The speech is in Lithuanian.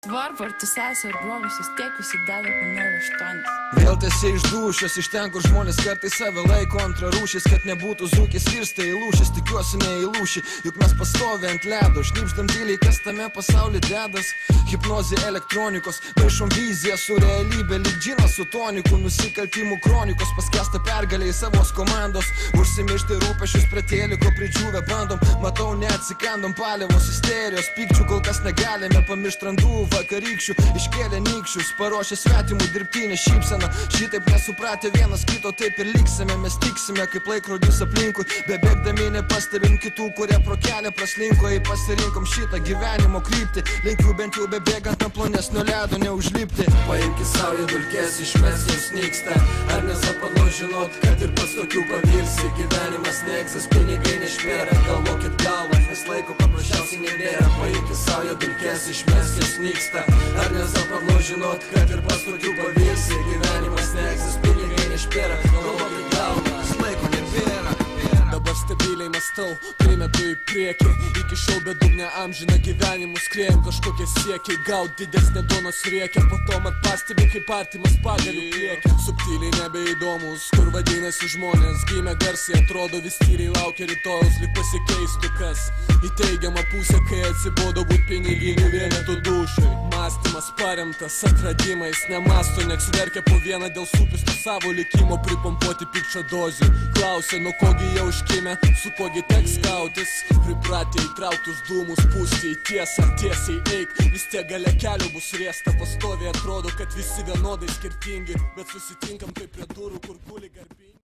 Svarbu, ar tu sesi ar brolis, vis tiek visi deda po 08. Vėl tiesiai iš dūšios, iš ten, kur žmonės kartais save laiko antra rūšis, kad nebūtų zūkis virsta į lūšis, tikiuosi ne į lūšį, juk mes pastovi ant ledo, šnipždam tyliai, kas tame pasaulyje dedas. Hipnozė elektronikos, maišom viziją su realybė, lyg džinas su toniku, nusikaltimų kronikos, paskęsta pergaliai savos komandos, užsimiršti rūpešius prie teliko pridžiūvę bandom, matau neatsikandom palievos isterijos, pykčių kol kas negalime pamiršti randų vakarykščių, iškėlė nykščius, paruošę svetimų dirbtinę šypseną, šitaip nesupratę vienas kito, taip ir liksime, mes tiksime kaip laikrodis aplinkui, bebėgdami nepastebim kitų, kurie pro kelią praslinko, jei pasirinkom šitą gyvenimo kryptį, linkiu bent jau bebėgant ant plonesnio ledo neužlipti. Paimki saują dulkės, išmes jos nyksta, ar nesapano žinot, kad ir pas tokių pavirsi, gyvenimas neegzas, pinigai nešpėra, galvokit galvą, nes laiko paprasčiausiai nebėra. Paimki saują dulkės, išmes jos nyksta, ar nesapano žinot, kad ir pas tokių pavirsi, gyvenimas neegzas, pinigai nešpėra, galvokit galvą, nes laiko nebėra. Dabar stabiliai mąstau, primetu į priekį, iki šiol bedugnę amžiną gyvenimų skriejam, kažkokie siekiai gaut didesnę duonos riekę, po to mat pastebi kaip artimas pagalių priekia. Subtiliai nebeįdomus, kur vadinasi žmonės, gimė garsiai, atrodo vis tyriai laukia rytojus, lyg pasikeistų kas į teigiamą pusę, kai atsibodo būt piniginių vienetų dušai. Mąstymas paremtas atradimais, nemasto, nieks verkia po vieną dėl supisto savo likimo, pripompuoti pykčio dozių. Klausia, nuo kogi jau iškime, su kogi teks kautis, pripratę įtrauktus dūmus pūsti į tiesą, tiesiai eik, vis tiek gale kelio bus riesta, pastoviai atrodo, kad visi vienodai skirtingi, bet susitinkam kaip prie durų, kur guli garbingi.